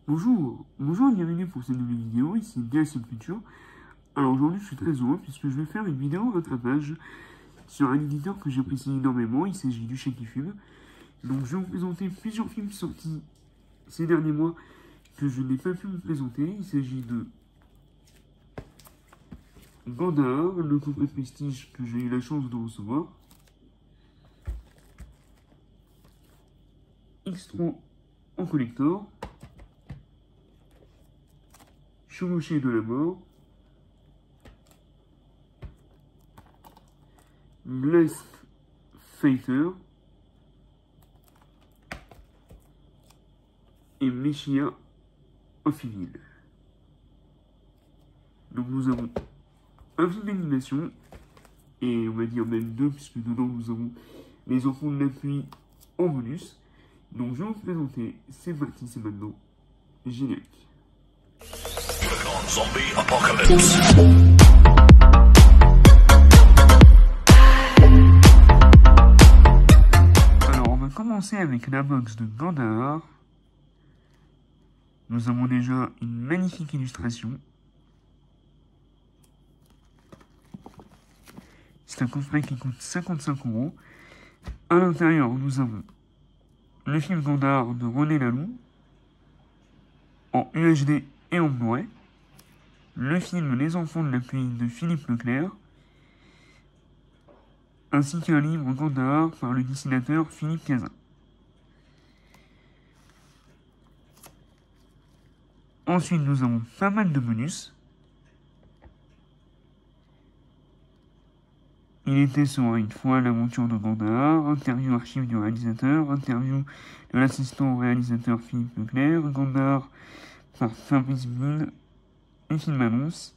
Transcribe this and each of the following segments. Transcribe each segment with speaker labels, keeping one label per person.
Speaker 1: Bonjour et bienvenue pour cette nouvelle vidéo, ici Direction Future. Alors aujourd'hui je suis très heureux puisque je vais faire une vidéo rattrapage sur un éditeur que j'apprécie énormément, il s'agit du Shakifilm. Donc je vais vous présenter plusieurs films sortis ces derniers mois que je n'ai pas pu vous présenter. Il s'agit de Gandahar, le coffret prestige que j'ai eu la chance de recevoir. X3 en collector. Chevauché de la mort. Blessed Fighter. Et Messiah of Evil. Donc nous avons un film d'animation, et on va dire même deux, puisque dedans nous avons les enfants de la pluie en bonus. Donc je vais vous présenter, c'est parti, c'est maintenant, générique.
Speaker 2: Zombie Apocalypse.
Speaker 1: Alors on va commencer avec la box de Gandahar. Nous avons déjà une magnifique illustration. C'est un coffret qui coûte 55 €. À l'intérieur, nous avons le film Gandahar de René Laloux en UHD et en Blu-ray, le film Les Enfants de la pluie de Philippe Leclerc, ainsi qu'un livre Gandahar par le dessinateur Philippe Cazin. Ensuite, nous avons pas mal de bonus. Il était sur une fois l'aventure de Gandahar, interview archive du réalisateur, interview de l'assistant au réalisateur Philippe Leclerc, Gandahar par Fabrice Blin, et film annonce,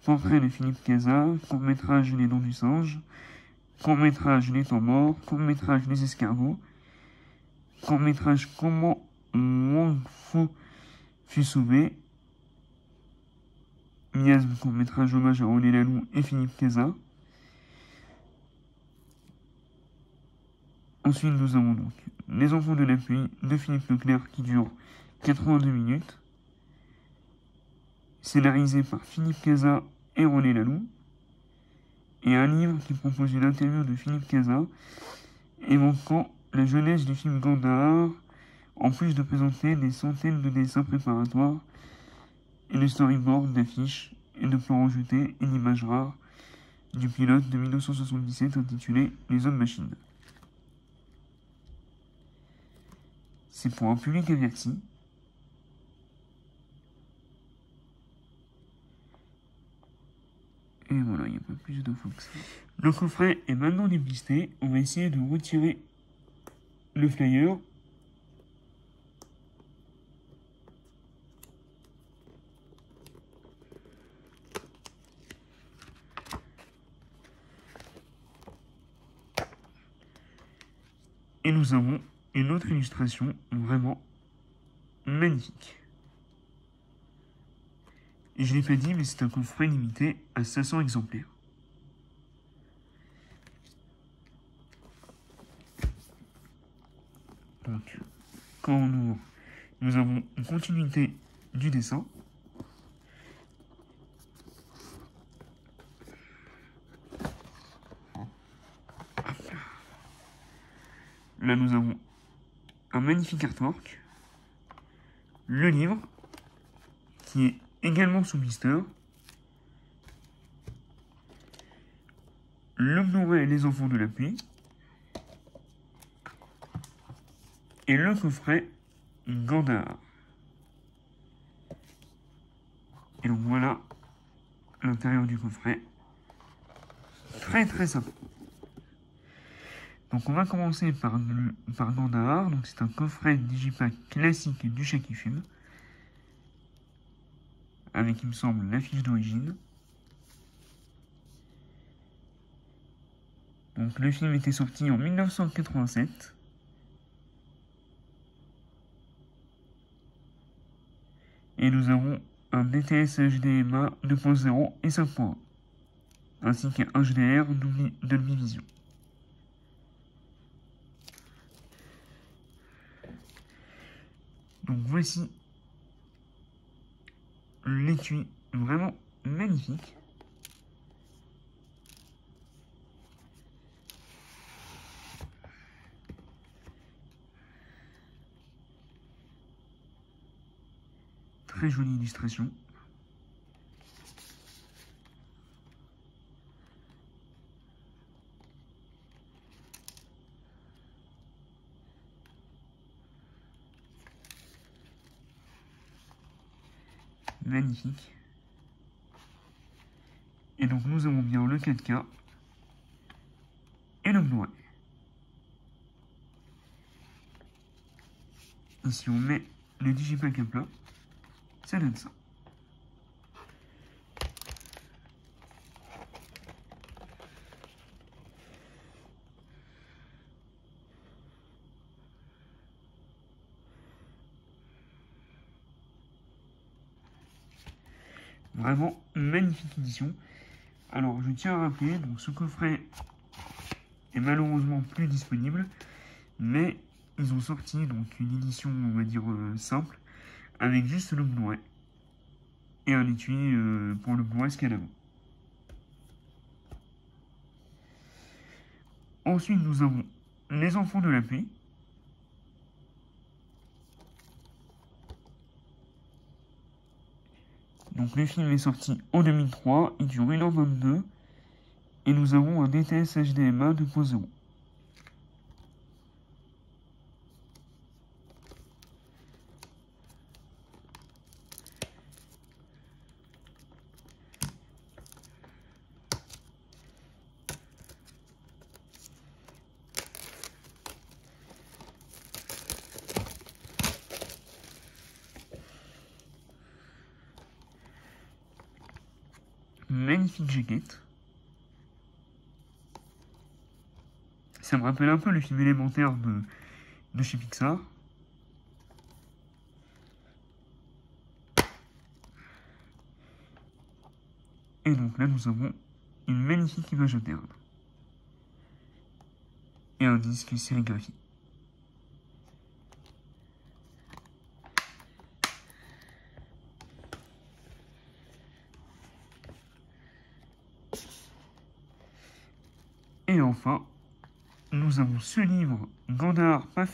Speaker 1: portrait de Philippe Cazin, court-métrage Les Dents du Singe, court-métrage Les Temps Morts, court-métrage Les Escargots, court-métrage Comment Wang Fu fut sauvé, miasme court-métrage hommage à René Laloux et Philippe Cazin. Ensuite, nous avons donc Les Enfants de la pluie de Philippe Leclerc qui dure 82 minutes, scénarisé par Philippe Cazin et René Laloux, et un livre qui propose une interview de Philippe Cazin évoquant la jeunesse du film Gandahar, en plus de présenter des centaines de dessins préparatoires et de storyboards, d'affiches et de plans rejetés et d'images rares du pilote de 1977 intitulé Les Hommes-Machines. C'est pour un public averti. Et voilà, il n'y a pas plus d'infos que ça. Le coffret est maintenant dépisté. On va essayer de retirer le flyer. Et nous avons une autre illustration vraiment magnifique. Et je ne l'ai pas dit, mais c'est un coffret limité à 500 exemplaires. Donc, quand on ouvre, nous avons une continuité du dessin. Là, nous avons un magnifique artwork, le livre, qui est également sous blister, le Blu-ray Les Enfants de la pluie, et le coffret Gandahar. Et donc voilà l'intérieur du coffret, très très sympa. Donc on va commencer par Gandahar. Donc c'est un coffret digipack classique du Shakifilm, avec, il me semble, l'affiche d'origine. Donc le film était sorti en 1987. Et nous avons un DTS HDMI 2.0 et 5.1, ainsi qu'un HDR Dolby Vision. Donc voici l'étui vraiment magnifique. Très jolie illustration. Magnifique. Et donc nous avons bien le 4K et le Blu-ray. Et si on met le digipack à plat, ça donne ça. Vraiment magnifique édition. Alors je tiens à rappeler, donc ce coffret est malheureusement plus disponible, mais ils ont sorti donc une édition, on va dire, simple, avec juste le Blu-ray et un étui pour le Blu-ray scanable. Ensuite, nous avons Les Enfants de la Pluie. Donc le film est sorti en 2003, il dure 1h22 et nous avons un DTS HDMI 2.0. Magnifique jaquette. Ça me rappelle un peu le film élémentaire de chez Pixar. Et donc là, nous avons une magnifique image interne. Et un disque sérigraphie. Et enfin, nous avons ce livre Gandhar par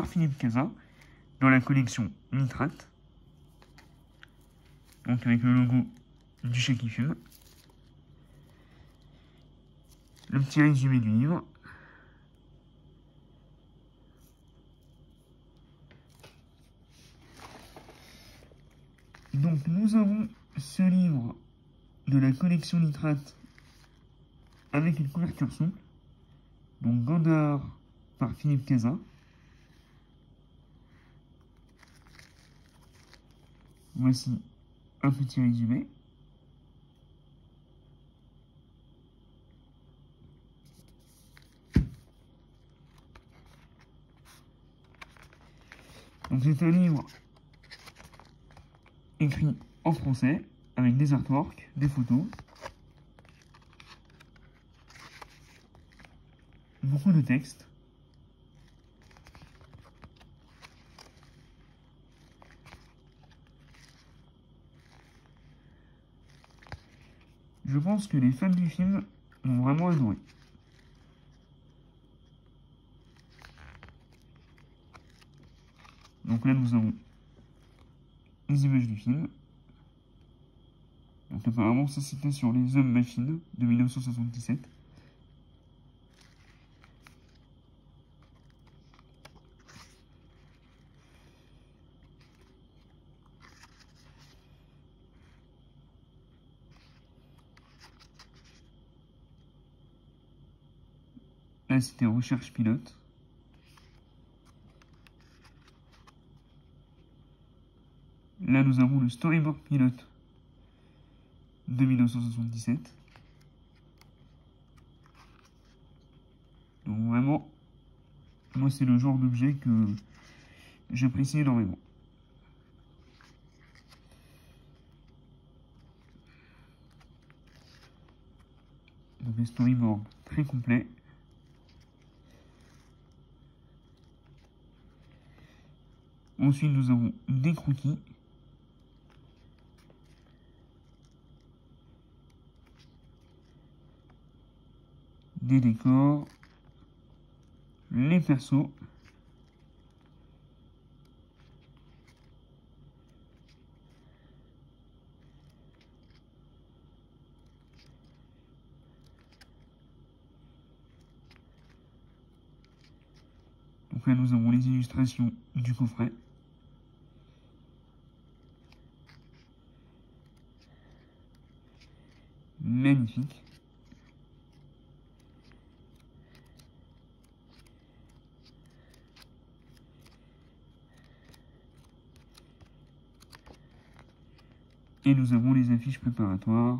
Speaker 1: Philippe Cazat dans la collection Nitrate. Donc avec le logo du chat qui fume. Le petit résumé du livre. Donc nous avons ce livre de la collection Nitrate avec une couverture souple. Donc Gandhar par Philippe Cazat. Voici un petit résumé. Donc c'est un livre écrit en français avec des artworks, des photos, beaucoup de textes. Je pense que les fans du film l'ont vraiment adoré. Donc là, nous avons les images du film. Donc apparemment, ça c'était sur Les Hommes Machines de 1977. Là, c'était Recherche Pilote. Là, nous avons le Storyboard Pilote de 1977. Donc vraiment, moi c'est le genre d'objet que j'apprécie énormément. Donc un storyboard très complet. Ensuite, nous avons des croquis. des décors, les persos, donc là nous avons les illustrations du coffret. Magnifique. Et nous avons les affiches préparatoires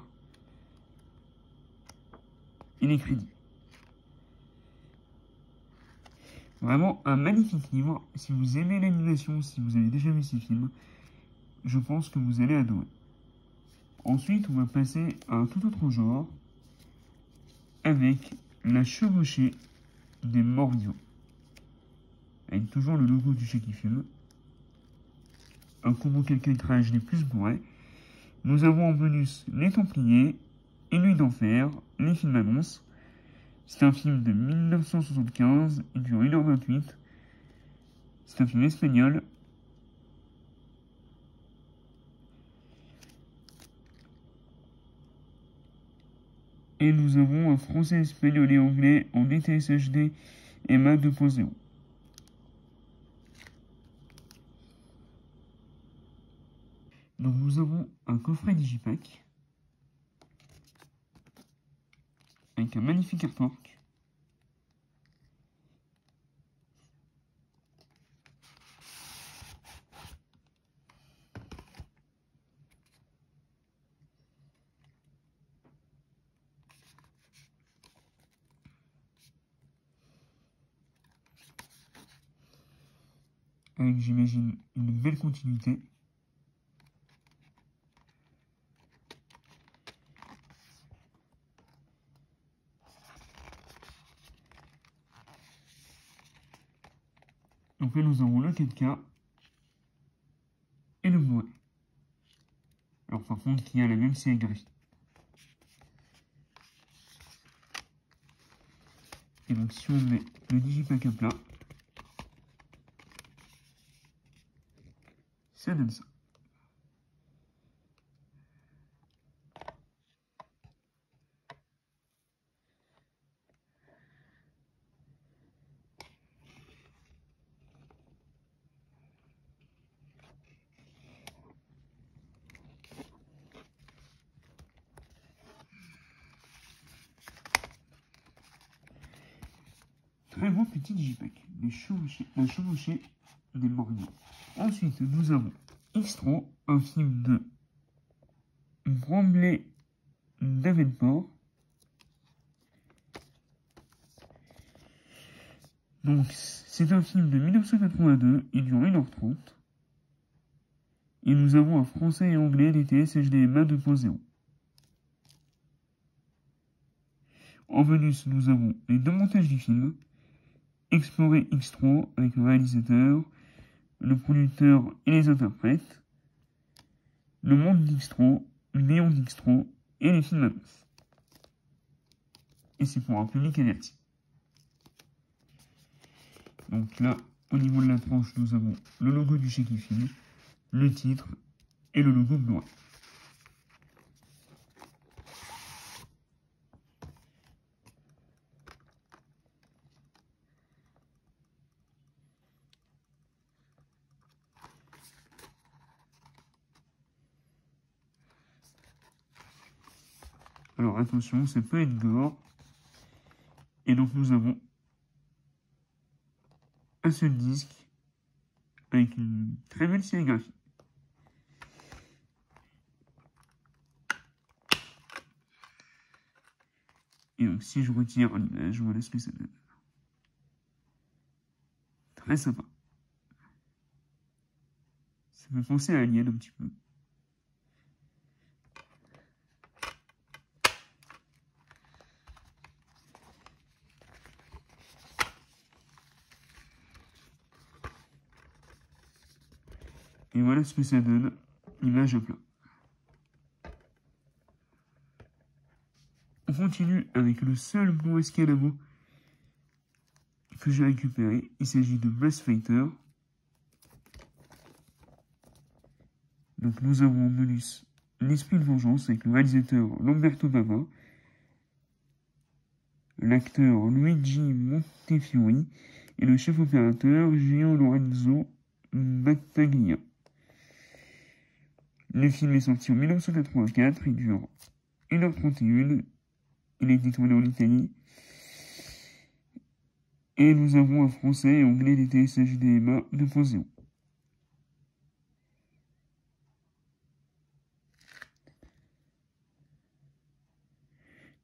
Speaker 1: et les crédits. Vraiment un magnifique livre. Si vous aimez l'animation, si vous avez déjà vu ces films, je pense que vous allez adorer. Ensuite, on va passer à un tout autre genre avec la chevauchée des morts vivants. Avec toujours le logo du chat qui fume. Un combo calcatrage les plus bourrés. Nous avons en bonus Les Templiers, et Nuit d'Enfer, les films annonces. C'est un film de 1975, il dure 1h28. C'est un film espagnol. Et nous avons un français, espagnol et anglais en DTS HD et MA 2.0. Donc nous avons un coffret Digipack avec un magnifique artwork. Avec, j'imagine, une belle continuité. Donc là, nous avons le 4K et le Blu-ray. Alors par contre, qui a la même sérigraphie. Et donc si on met le Digipack à plat, ça donne ça. Très beau petit Digipack, la chevauchée des morts vivants. Ensuite, nous avons X-Tro, un film de Bramley Davenport. Donc, c'est un film de 1982, il dure 1h30. Et nous avons un français et anglais DTS HDMI 2.0. En bonus, nous avons les deux montages du film, Explorer X-Tro avec le réalisateur, le producteur et les interprètes, le monde d'X-Tro, Léon d'X-Tro et les films annonces. Et c'est pour un public averti. Donc là, au niveau de la tranche, nous avons le logo du chez qui filme, le titre et le logo Blu-ray. Alors attention, c'est pas être gore. Et donc nous avons un seul disque avec une très belle sérigraphie. Et donc si je retire l'image, voilà ce que ça donne. Très sympa. Ça me fait penser à Alien un petit peu. Et voilà ce que ça donne, image à plat. on continue avec le seul bon escalabo que j'ai récupéré. Il s'agit de Blast Fighter. Donc nous avons en bonus l'esprit de vengeance avec le réalisateur Lamberto Bava, l'acteur Luigi Montefiori et le chef opérateur Gio Lorenzo Battaglia. Le film est sorti en 1984, il dure 1h31, il a été tourné en Italie. Et nous avons un français et anglais des TSH DMA 2.0.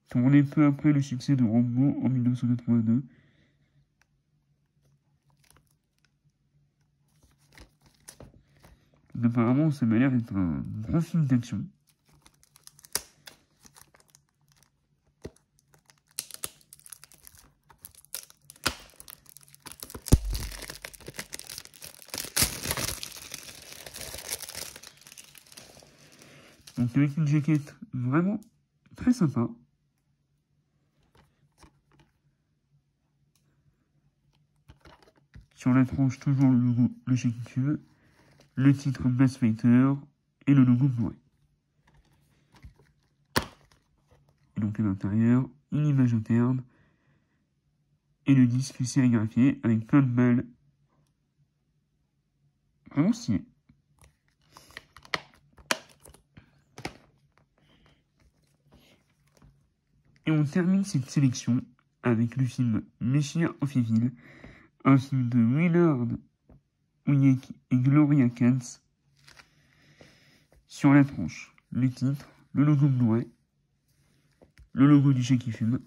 Speaker 1: Tourné peu après le succès de Rambo en 1982. Apparemment, ça m'a l'air d'être un gros film d'action. Donc avec une jaquette vraiment très sympa. Sur la tranche, toujours le logo le Shakitube, le titre Blast Fighter et le logo Blu-ray. Et donc à l'intérieur, une image interne et le disque sérigraphié avec plein de balles. Vraiment stylé. Et on termine cette sélection avec le film Messiah of Evil, un film de Willard Huyck et Gloria Katz. Sur la tranche, le titre, le logo Blu-ray, le logo du chat qui fume.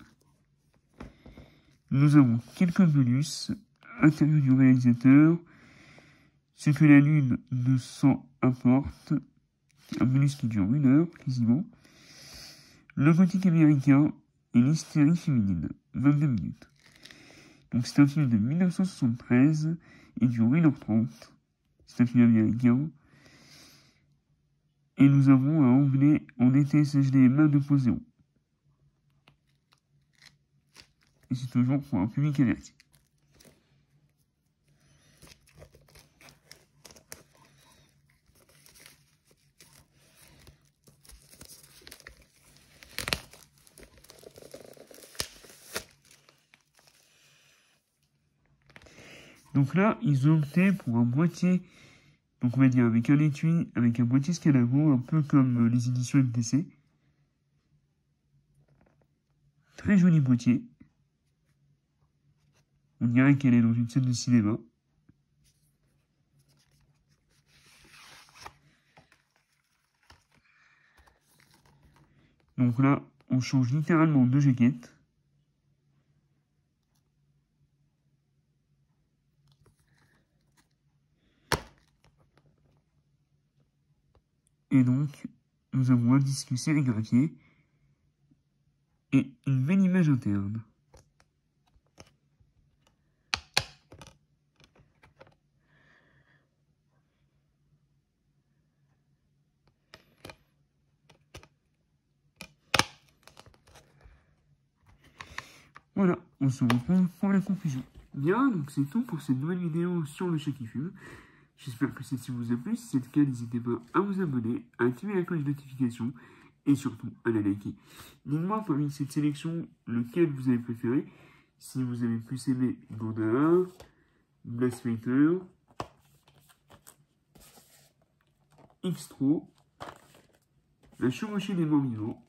Speaker 1: Nous avons quelques bonus, interview du réalisateur, ce que la lune de sang apporte, un bonus qui dure 1 heure quasiment, le gothique américain et l'hystérie féminine, 22 minutes. Donc c'est un film de 1973, il dure 1h30, c'est un film américain. Et nous avons un anglais en DTS HDMI 2.0. Et c'est toujours pour un public averti. Donc là, ils ont opté pour un boîtier, donc on va dire avec un étui, avec un boîtier Scalabo, un peu comme les éditions MTC. Très joli boîtier. On dirait qu'elle est dans une scène de cinéma. Donc là, on change littéralement de jaquette. Et donc, nous avons un disque sérigraphié et une belle image interne. Voilà, on se retrouve pour la conclusion. Bien, donc c'est tout pour cette nouvelle vidéo sur le chat qui fume. J'espère que celle-ci vous a plu. Si c'est le cas, n'hésitez pas à vous abonner, à activer la cloche de notification et surtout à la liker. Dites-moi parmi cette sélection lequel vous avez préféré. Si vous avez plus aimé Gondar, Blast Fighter, X-Tro, La chevauchée des morts vivants,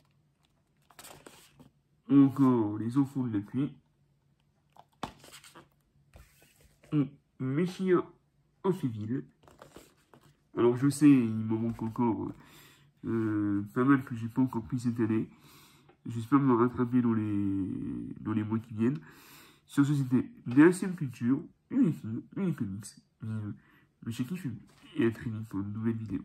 Speaker 1: ou encore Les enfants de la pluie, ou Messiah of Evil. Alors je sais, il m'en manque encore pas mal que j'ai pas encore pris cette année. J'espère me rattraper dans les mois qui viennent. Sur ce, c'était DSM Culture, une films, une comics. Vive le chat qui fume. Et à très vite pour une nouvelle vidéo.